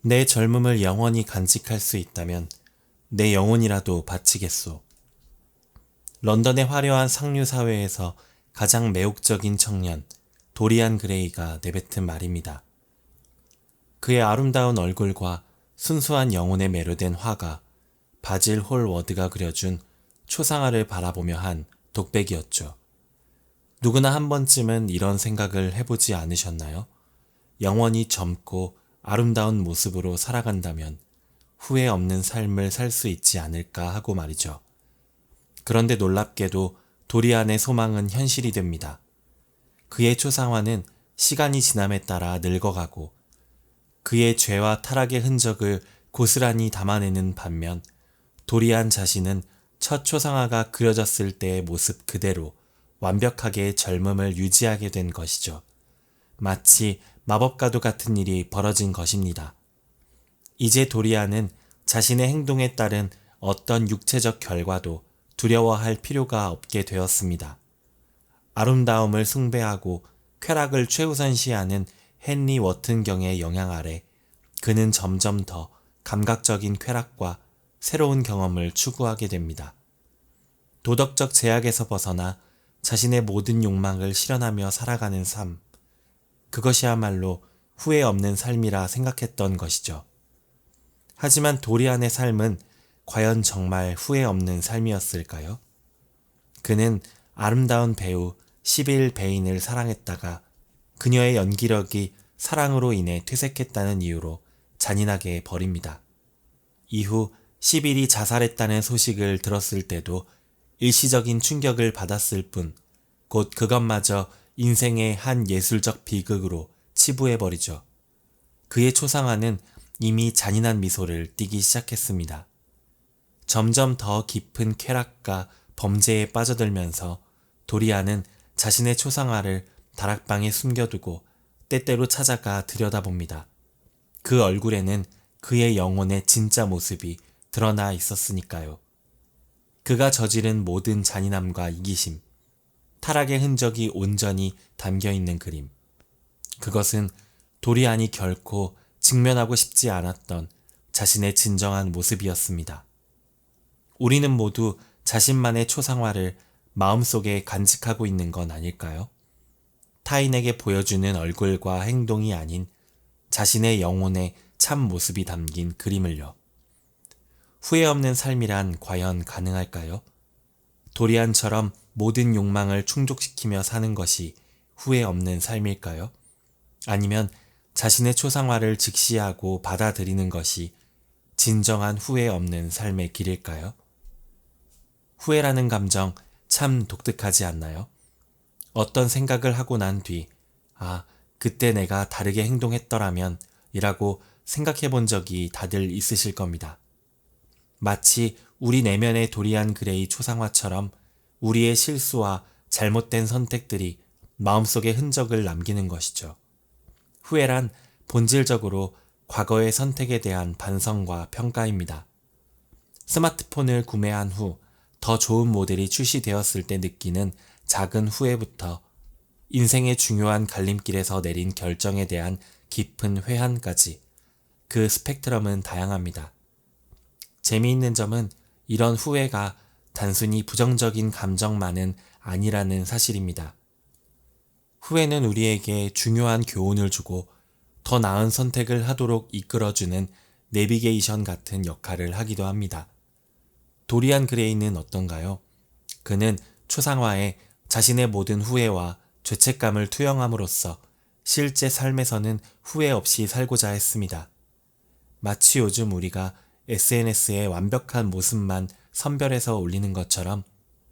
내 젊음을 영원히 간직할 수 있다면 내 영혼이라도 바치겠소. 런던의 화려한 상류 사회에서 가장 매혹적인 청년 도리안 그레이가 내뱉은 말입니다. 그의 아름다운 얼굴과 순수한 영혼에 매료된 화가 바질 홀워드가 그려준 초상화를 바라보며 한 독백이었죠. 누구나 한 번쯤은 이런 생각을 해보지 않으셨나요? 영원히 젊고 아름다운 모습으로 살아간다면 후회 없는 삶을 살 수 있지 않을까 하고 말이죠. 그런데 놀랍게도 도리안의 소망은 현실이 됩니다. 그의 초상화는 시간이 지남에 따라 늙어가고 그의 죄와 타락의 흔적을 고스란히 담아내는 반면 도리안 자신은 첫 초상화가 그려졌을 때의 모습 그대로 완벽하게 젊음을 유지하게 된 것이죠. 마치 마법과도 같은 일이 벌어진 것입니다. 이제 도리안은 자신의 행동에 따른 어떤 육체적 결과도 두려워할 필요가 없게 되었습니다. 아름다움을 숭배하고 쾌락을 최우선시하는 헨리 워튼경의 영향 아래 그는 점점 더 감각적인 쾌락과 새로운 경험을 추구하게 됩니다. 도덕적 제약에서 벗어나 자신의 모든 욕망을 실현하며 살아가는 삶, 그것이야말로 후회 없는 삶이라 생각했던 것이죠. 하지만 도리안의 삶은 과연 정말 후회 없는 삶이었을까요? 그는 아름다운 배우 시빌 베인을 사랑했다가 그녀의 연기력이 사랑으로 인해 퇴색했다는 이유로 잔인하게 버립니다. 이후 시빌이 자살했다는 소식을 들었을 때도 일시적인 충격을 받았을 뿐 곧 그것마저 인생의 한 예술적 비극으로 치부해버리죠. 그의 초상화는 이미 잔인한 미소를 띠기 시작했습니다. 점점 더 깊은 쾌락과 범죄에 빠져들면서 도리안은 자신의 초상화를 다락방에 숨겨두고 때때로 찾아가 들여다봅니다. 그 얼굴에는 그의 영혼의 진짜 모습이 드러나 있었으니까요. 그가 저지른 모든 잔인함과 이기심, 타락의 흔적이 온전히 담겨있는 그림. 그것은 도리안이 결코 직면하고 싶지 않았던 자신의 진정한 모습이었습니다. 우리는 모두 자신만의 초상화를 마음속에 간직하고 있는 건 아닐까요? 타인에게 보여주는 얼굴과 행동이 아닌 자신의 영혼의 참 모습이 담긴 그림을요. 후회 없는 삶이란 과연 가능할까요? 도리안처럼 모든 욕망을 충족시키며 사는 것이 후회 없는 삶일까요? 아니면 자신의 초상화를 직시하고 받아들이는 것이 진정한 후회 없는 삶의 길일까요? 후회라는 감정 참 독특하지 않나요? 어떤 생각을 하고 난 뒤, 그때 내가 다르게 행동했더라면 이라고 생각해 본 적이 다들 있으실 겁니다. 마치 우리 내면의 도리안 그레이 초상화처럼 우리의 실수와 잘못된 선택들이 마음속에 흔적을 남기는 것이죠. 후회란 본질적으로 과거의 선택에 대한 반성과 평가입니다. 스마트폰을 구매한 후 더 좋은 모델이 출시되었을 때 느끼는 작은 후회부터 인생의 중요한 갈림길에서 내린 결정에 대한 깊은 회한까지 그 스펙트럼은 다양합니다. 재미있는 점은 이런 후회가 단순히 부정적인 감정만은 아니라는 사실입니다. 후회는 우리에게 중요한 교훈을 주고 더 나은 선택을 하도록 이끌어주는 내비게이션 같은 역할을 하기도 합니다. 도리안 그레이는 어떤가요? 그는 초상화에 자신의 모든 후회와 죄책감을 투영함으로써 실제 삶에서는 후회 없이 살고자 했습니다. 마치 요즘 우리가 SNS에 완벽한 모습만 선별해서 올리는 것처럼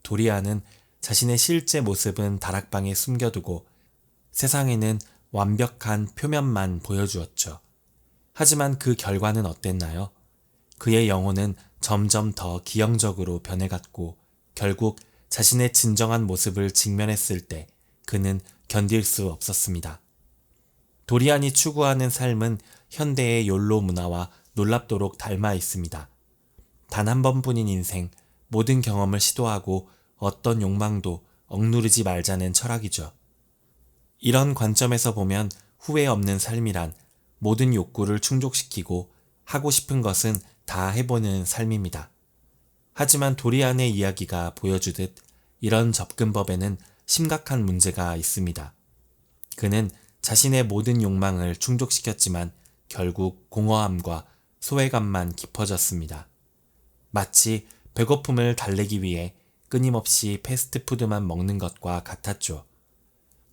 도리안은 자신의 실제 모습은 다락방에 숨겨두고 세상에는 완벽한 표면만 보여주었죠. 하지만 그 결과는 어땠나요? 그의 영혼은 점점 더 기형적으로 변해갔고 결국 자신의 진정한 모습을 직면했을 때 그는 견딜 수 없었습니다. 도리안이 추구하는 삶은 현대의 욜로 문화와 놀랍도록 닮아 있습니다. 단 한 번뿐인 인생, 모든 경험을 시도하고 어떤 욕망도 억누르지 말자는 철학이죠. 이런 관점에서 보면 후회 없는 삶이란 모든 욕구를 충족시키고 하고 싶은 것은 다 해보는 삶입니다. 하지만 도리안의 이야기가 보여주듯 이런 접근법에는 심각한 문제가 있습니다. 그는 자신의 모든 욕망을 충족시켰지만 결국 공허함과 소외감만 깊어졌습니다. 마치 배고픔을 달래기 위해 끊임없이 패스트푸드만 먹는 것과 같았죠.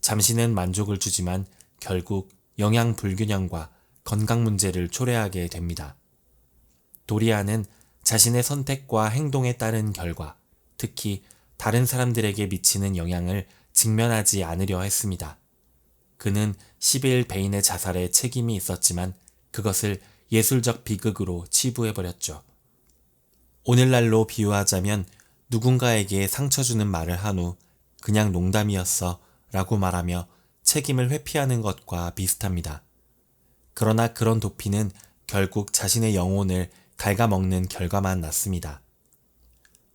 잠시는 만족을 주지만 결국 영양 불균형과 건강 문제를 초래하게 됩니다. 도리안은 자신의 선택과 행동에 따른 결과, 특히 다른 사람들에게 미치는 영향을 직면하지 않으려 했습니다. 그는 10일 베인의 자살에 책임이 있었지만 그것을 예술적 비극으로 치부해버렸죠. 오늘날로 비유하자면 누군가에게 상처 주는 말을 한 후 그냥 농담이었어 라고 말하며 책임을 회피하는 것과 비슷합니다. 그러나 그런 도피는 결국 자신의 영혼을 갉아먹는 결과만 낳습니다.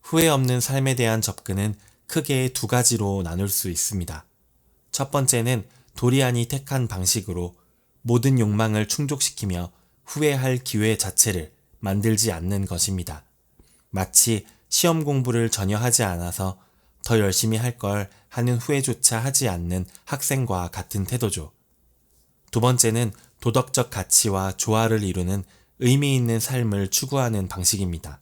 후회 없는 삶에 대한 접근은 크게 두 가지로 나눌 수 있습니다. 첫 번째는 도리안이 택한 방식으로 모든 욕망을 충족시키며 후회할 기회 자체를 만들지 않는 것입니다. 마치 시험 공부를 전혀 하지 않아서 더 열심히 할 걸 하는 후회조차 하지 않는 학생과 같은 태도죠. 두 번째는 도덕적 가치와 조화를 이루는 의미 있는 삶을 추구하는 방식입니다.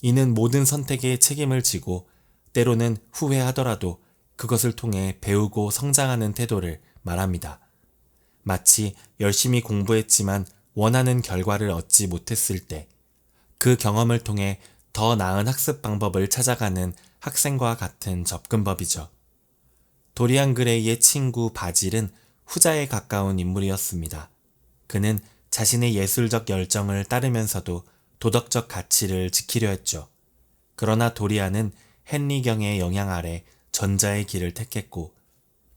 이는 모든 선택에 책임을 지고 때로는 후회하더라도 그것을 통해 배우고 성장하는 태도를 말합니다. 마치 열심히 공부했지만 원하는 결과를 얻지 못했을 때 그 경험을 통해 더 나은 학습 방법을 찾아가는 학생과 같은 접근법이죠. 도리안 그레이의 친구 바질은 후자에 가까운 인물이었습니다. 그는 자신의 예술적 열정을 따르면서도 도덕적 가치를 지키려 했죠. 그러나 도리안은 헨리 경의 영향 아래 전자의 길을 택했고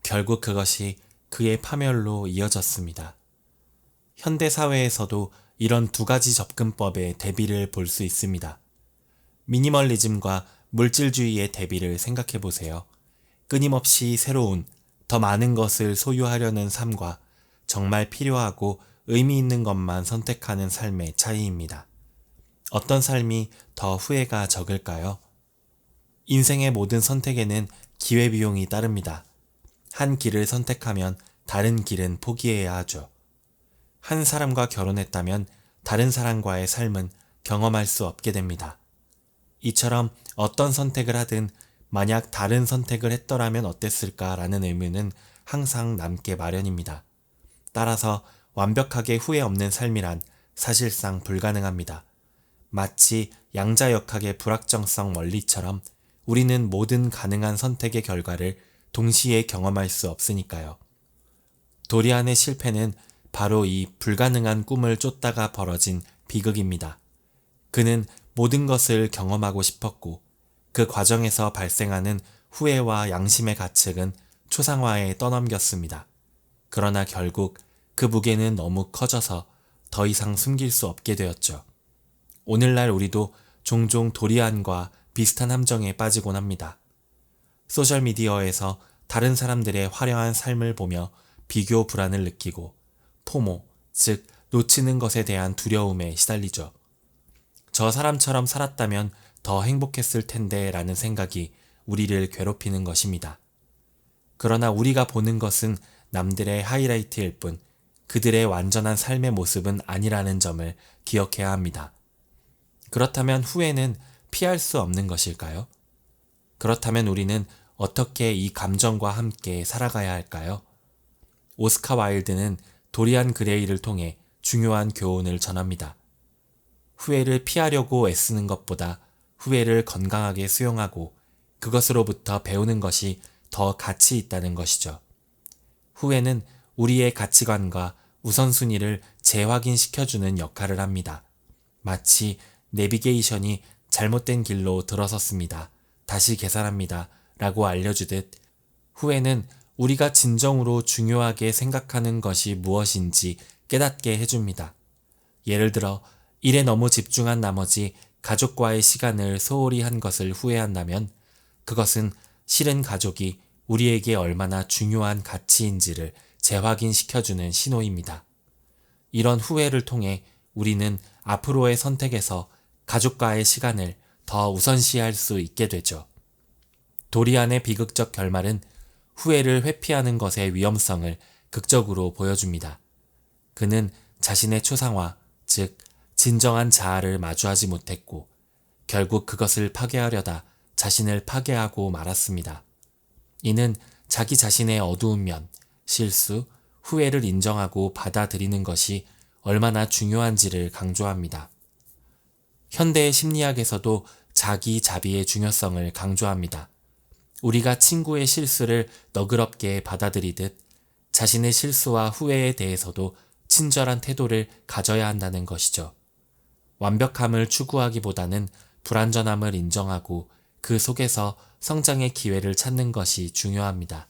결국 그것이 그의 파멸로 이어졌습니다. 현대 사회에서도 이런 두 가지 접근법의 대비를 볼 수 있습니다. 미니멀리즘과 물질주의의 대비를 생각해 보세요. 끊임없이 새로운, 더 많은 것을 소유하려는 삶과 정말 필요하고 의미 있는 것만 선택하는 삶의 차이입니다. 어떤 삶이 더 후회가 적을까요? 인생의 모든 선택에는 기회비용이 따릅니다. 한 길을 선택하면 다른 길은 포기해야 하죠. 한 사람과 결혼했다면 다른 사람과의 삶은 경험할 수 없게 됩니다. 이처럼 어떤 선택을 하든 만약 다른 선택을 했더라면 어땠을까라는 의문은 항상 남게 마련입니다. 따라서 완벽하게 후회 없는 삶이란 사실상 불가능합니다. 마치 양자역학의 불확정성 원리처럼 우리는 모든 가능한 선택의 결과를 동시에 경험할 수 없으니까요. 도리안의 실패는 바로 이 불가능한 꿈을 쫓다가 벌어진 비극입니다. 그는 모든 것을 경험하고 싶었고 그 과정에서 발생하는 후회와 양심의 가책은 초상화에 떠넘겼습니다. 그러나 결국 그 무게는 너무 커져서 더 이상 숨길 수 없게 되었죠. 오늘날 우리도 종종 도리안과 비슷한 함정에 빠지곤 합니다. 소셜미디어에서 다른 사람들의 화려한 삶을 보며 비교 불안을 느끼고 포모, 즉 놓치는 것에 대한 두려움에 시달리죠. 저 사람처럼 살았다면 더 행복했을 텐데 라는 생각이 우리를 괴롭히는 것입니다. 그러나 우리가 보는 것은 남들의 하이라이트일 뿐 그들의 완전한 삶의 모습은 아니라는 점을 기억해야 합니다. 그렇다면 후회는 피할 수 없는 것일까요? 그렇다면 우리는 어떻게 이 감정과 함께 살아가야 할까요? 오스카 와일드는 도리안 그레이를 통해 중요한 교훈을 전합니다. 후회를 피하려고 애쓰는 것보다 후회를 건강하게 수용하고 그것으로부터 배우는 것이 더 가치 있다는 것이죠. 후회는 우리의 가치관과 우선순위를 재확인시켜주는 역할을 합니다. 마치 내비게이션이 잘못된 길로 들어섰습니다. 다시 계산합니다. 라고 알려주듯 후회는 우리가 진정으로 중요하게 생각하는 것이 무엇인지 깨닫게 해줍니다. 예를 들어 일에 너무 집중한 나머지 가족과의 시간을 소홀히 한 것을 후회한다면 그것은 실은 가족이 우리에게 얼마나 중요한 가치인지를 재확인시켜주는 신호입니다. 이런 후회를 통해 우리는 앞으로의 선택에서 가족과의 시간을 더 우선시할 수 있게 되죠. 도리안의 비극적 결말은 후회를 회피하는 것의 위험성을 극적으로 보여줍니다. 그는 자신의 초상화, 즉 진정한 자아를 마주하지 못했고 결국 그것을 파괴하려다 자신을 파괴하고 말았습니다. 이는 자기 자신의 어두운 면, 실수, 후회를 인정하고 받아들이는 것이 얼마나 중요한지를 강조합니다. 현대의 심리학에서도 자기 자비의 중요성을 강조합니다. 우리가 친구의 실수를 너그럽게 받아들이듯 자신의 실수와 후회에 대해서도 친절한 태도를 가져야 한다는 것이죠. 완벽함을 추구하기보다는 불완전함을 인정하고 그 속에서 성장의 기회를 찾는 것이 중요합니다.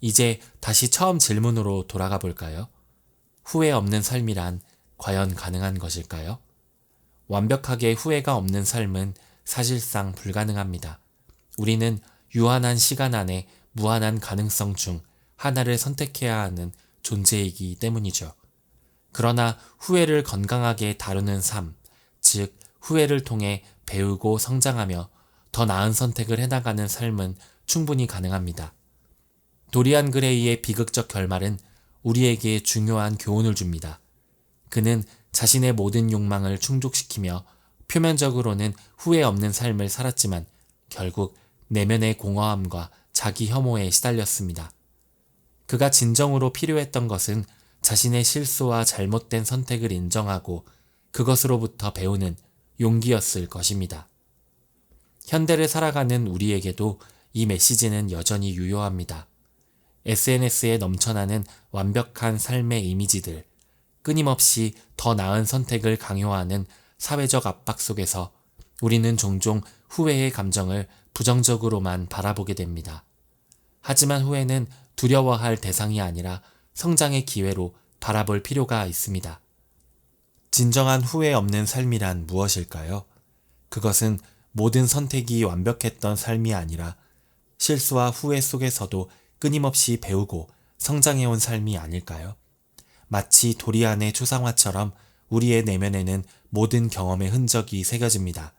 이제 다시 처음 질문으로 돌아가 볼까요? 후회 없는 삶이란 과연 가능한 것일까요? 완벽하게 후회가 없는 삶은 사실상 불가능합니다. 우리는 유한한 시간 안에 무한한 가능성 중 하나를 선택해야 하는 존재이기 때문이죠. 그러나 후회를 건강하게 다루는 삶, 즉 후회를 통해 배우고 성장하며 더 나은 선택을 해나가는 삶은 충분히 가능합니다. 도리안 그레이의 비극적 결말은 우리에게 중요한 교훈을 줍니다. 그는 자신의 모든 욕망을 충족시키며 표면적으로는 후회 없는 삶을 살았지만 결국 내면의 공허함과 자기 혐오에 시달렸습니다. 그가 진정으로 필요했던 것은 자신의 실수와 잘못된 선택을 인정하고 그것으로부터 배우는 용기였을 것입니다. 현대를 살아가는 우리에게도 이 메시지는 여전히 유효합니다. SNS에 넘쳐나는 완벽한 삶의 이미지들, 끊임없이 더 나은 선택을 강요하는 사회적 압박 속에서 우리는 종종 후회의 감정을 부정적으로만 바라보게 됩니다. 하지만 후회는 두려워할 대상이 아니라 성장의 기회로 바라볼 필요가 있습니다. 진정한 후회 없는 삶이란 무엇일까요? 그것은 모든 선택이 완벽했던 삶이 아니라 실수와 후회 속에서도 끊임없이 배우고 성장해온 삶이 아닐까요? 마치 도리안의 초상화처럼 우리의 내면에는 모든 경험의 흔적이 새겨집니다.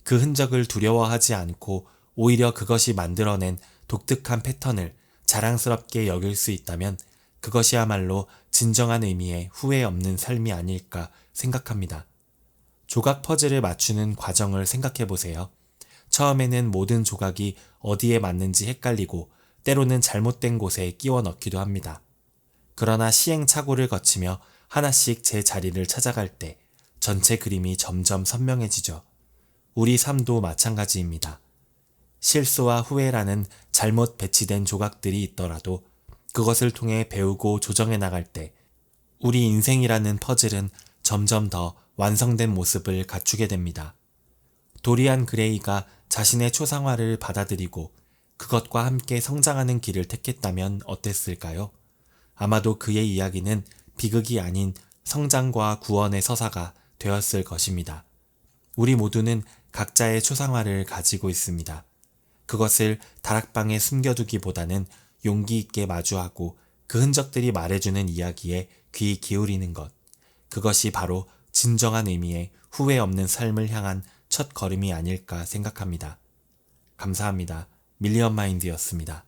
그 흔적을 두려워하지 않고 오히려 그것이 만들어낸 독특한 패턴을 자랑스럽게 여길 수 있다면 그것이야말로 진정한 의미의 후회 없는 삶이 아닐까 생각합니다. 조각 퍼즐을 맞추는 과정을 생각해 보세요. 처음에는 모든 조각이 어디에 맞는지 헷갈리고 때로는 잘못된 곳에 끼워 넣기도 합니다. 그러나 시행착오를 거치며 하나씩 제 자리를 찾아갈 때 전체 그림이 점점 선명해지죠. 우리 삶도 마찬가지입니다. 실수와 후회라는 잘못 배치된 조각들이 있더라도 그것을 통해 배우고 조정해 나갈 때 우리 인생이라는 퍼즐은 점점 더 완성된 모습을 갖추게 됩니다. 도리안 그레이가 자신의 초상화를 받아들이고 그것과 함께 성장하는 길을 택했다면 어땠을까요? 아마도 그의 이야기는 비극이 아닌 성장과 구원의 서사가 되었을 것입니다. 우리 모두는 각자의 초상화를 가지고 있습니다. 그것을 다락방에 숨겨두기보다는 용기 있게 마주하고 그 흔적들이 말해주는 이야기에 귀 기울이는 것. 그것이 바로 진정한 의미의 후회 없는 삶을 향한 첫 걸음이 아닐까 생각합니다. 감사합니다. 밀리언 마인드였습니다.